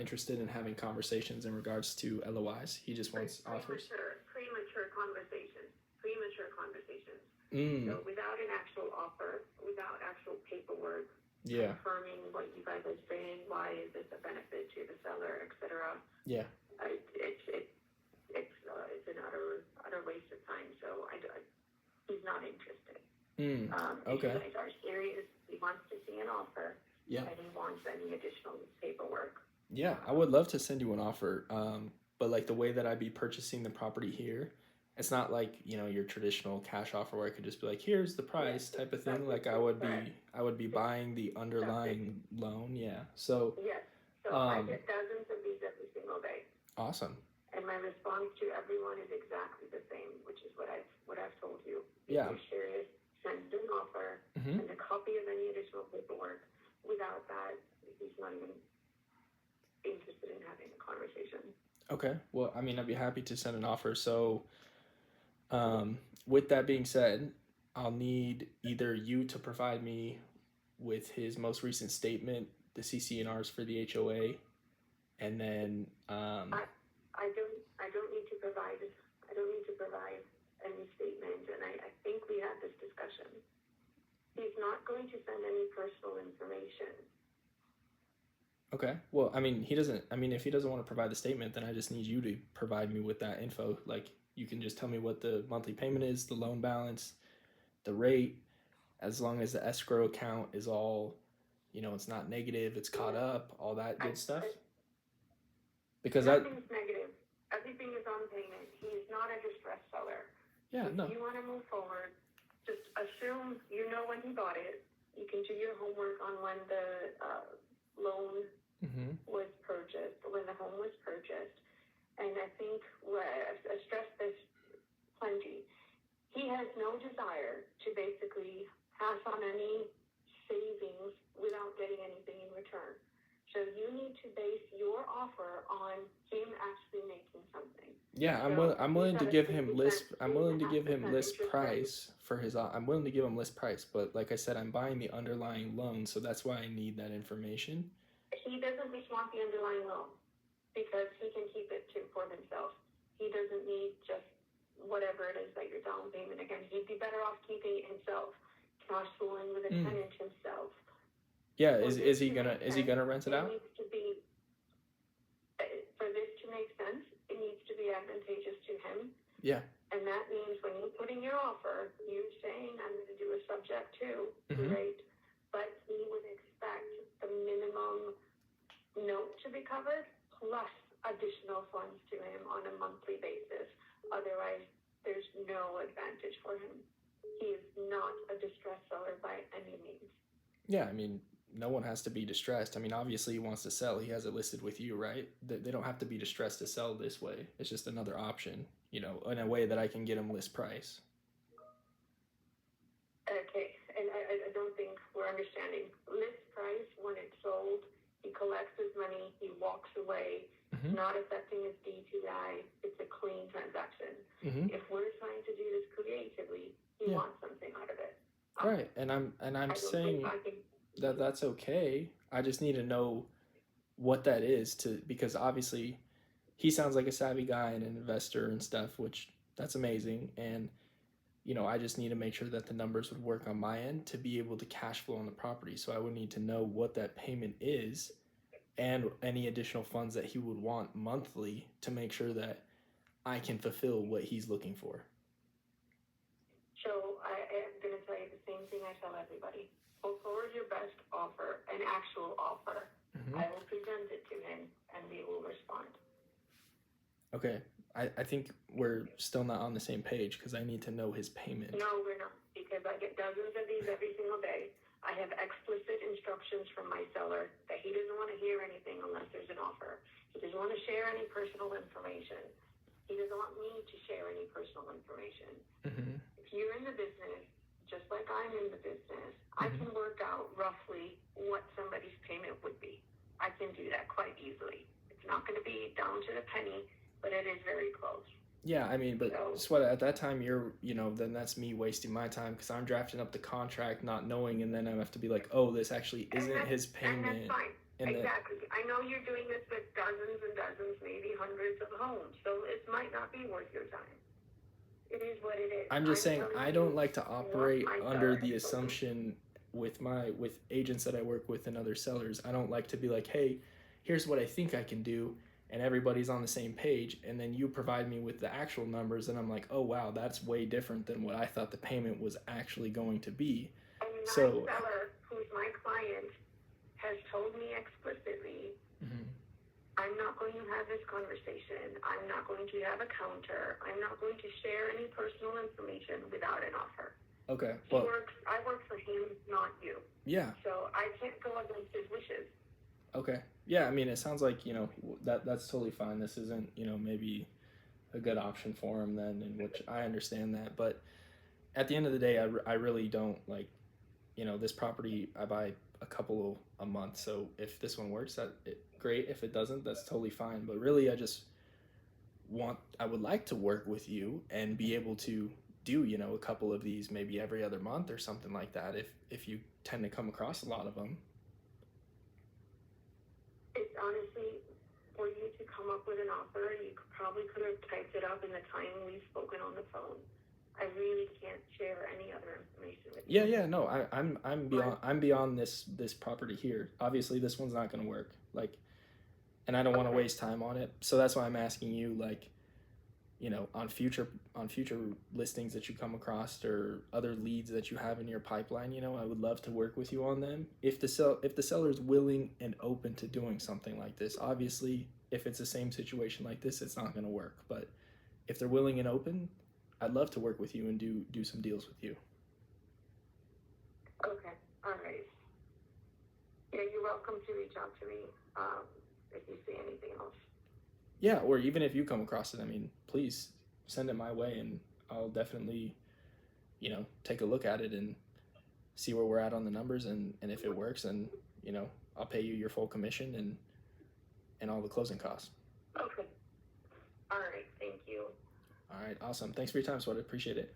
interested in having conversations in regards to LOIs. He just wants offers. Premature conversations. Premature conversations. Mm. So without an actual offer, without actual paperwork, Yeah. confirming what you guys are saying, why is this a benefit to the seller, etc. Yeah. It's an utter waste of time. So he's not interested. Okay. If you guys are serious, he wants to see an offer. Yeah. And he wants any additional paperwork. Yeah, I would love to send you an offer. But like the way that I'd be purchasing the property here, it's not like, you know, your traditional cash offer where I could just be like, here's the price type of thing. Like I would be buying the underlying loan. Yeah. So yes. So I get dozens of these every single day. Awesome. And my response to everyone is exactly the same, which is what I've told you. If Yeah. you're serious, send an offer and a copy of any additional paperwork. Without that, he's not even interested in having a conversation. Okay. Well, I mean, I'd be happy to send an offer. So, with that being said, I'll need either you to provide me with his most recent statement, the CC&Rs for the HOA, and then I don't need to provide any statement, and I think we had this discussion. He's not going to send any personal information. Okay. Well, I mean, if he doesn't want to provide the statement, then I just need you to provide me with that info. Like, you can just tell me what the monthly payment is, the loan balance, the rate, as long as the escrow account is all, you know, it's not negative, it's caught up, all that good stuff. Because nothing's negative. Everything is on payment. He's not a distressed seller. Yeah, if you want to move forward, just assume you know when he bought it. You can do your homework on when the loan was purchased, when the home was purchased. And I think I stressed this plenty. He has no desire to basically pass on any savings without getting anything in return. So you need to base your offer on him actually making something. Yeah, I'm willing to give him list. I'm willing to give him list price for his. I'm willing to give him list price, but like I said, I'm buying the underlying loan, so that's why I need that information. He doesn't just want the underlying loan because he can keep it for himself. He doesn't need just whatever it is that your down payment. Again, he'd be better off keeping it himself, cash flowing with a tenant himself. Yeah, is he gonna rent it out? It needs to be, for this to make sense, it needs to be advantageous to him. Yeah. And that means when you put in your offer, you saying I'm going to do a subject to, right? But he would expect the minimum note to be covered plus additional funds to him on a monthly basis. Otherwise, there's no advantage for him. He is not a distressed seller by any means. Yeah, I mean, no one has to be distressed. I mean, obviously he wants to sell. He has it listed with you, right? They don't have to be distressed to sell this way. It's just another option, you know, in a way that I can get him list price. Okay, and I don't think we're understanding. List price, when it's sold, he collects his money, he walks away, not affecting his DTI. It's a clean transaction. If we're trying to do this creatively, he wants something out of it. Right, and I'm saying that's okay. I just need to know what that is because obviously he sounds like a savvy guy and an investor and stuff, which that's amazing. And you know, I just need to make sure that the numbers would work on my end to be able to cash flow on the property. So I would need to know what that payment is and any additional funds that he would want monthly to make sure that I can fulfill what he's looking for. So I am going to tell you the same thing I tell everybody. Put forward your best offer, an actual offer. I will present it to him, and we will respond. Okay. I think we're still not on the same page because I need to know his payment. No, we're not, because I get dozens of these every single day. I have explicit instructions from my seller that he doesn't want to hear anything unless there's an offer. He doesn't want to share any personal information. He doesn't want me to share any personal information. If you're in the business, just like I'm in the business, I can work out roughly what somebody's payment would be. I can do that quite easily. It's not going to be down to the penny, but it is very close. Yeah, I mean, but Sweat, at that time, then that's me wasting my time because I'm drafting up the contract not knowing, and then I have to be like, oh, this actually isn't his payment. And that's fine. Exactly. I know you're doing this with dozens, maybe hundreds of homes. So it might not be worth your time. It is what it is. I'm just saying telling I you don't like to what operate my under seller the has told me. assumption with agents that I work with and other sellers. I don't like to be like, hey, here's what I think I can do, and everybody's on the same page, and then you provide me with the actual numbers, and I'm like, oh wow, that's way different than what I thought the payment was actually going to be. And my So seller, who's my client, has told me explicitly, I'm not going to have this conversation. I'm not going to have a counter. I'm not going to share any personal information without an offer. okay, I work for him, not you. Yeah. So I can't go against his wishes. Okay. Yeah, I mean, it sounds like, that's totally fine. This isn't, maybe a good option for him then, in which I understand that. But at the end of the day, I really don't like, this property, I buy a couple a month. So if this one works, great. If it doesn't, that's totally fine. But really, I would like to work with you and be able to do, a couple of these maybe every other month or something like that. If you tend to come across a lot of them. It's honestly, for you to come up with an offer, you probably could have typed it up in the time we've spoken on the phone. I really can't share any other information with you. Yeah, no, I'm beyond this property here. Obviously, this one's not going to work. And I don't want to waste time on it. So that's why I'm asking you, on future listings that you come across or other leads that you have in your pipeline, I would love to work with you on them. If the seller is willing and open to doing something like this, obviously, if it's the same situation like this, it's not going to work. But if they're willing and open, I'd love to work with you and do some deals with you. Okay, all right. Yeah, you're welcome to reach out to me if you see anything else. Yeah, or even if you come across it, I mean, please send it my way, and I'll definitely, take a look at it and see where we're at on the numbers, and if it works, then, I'll pay you your full commission and all the closing costs. Okay. All right, thank you. All right, awesome. Thanks for your time, Sweater. Appreciate it.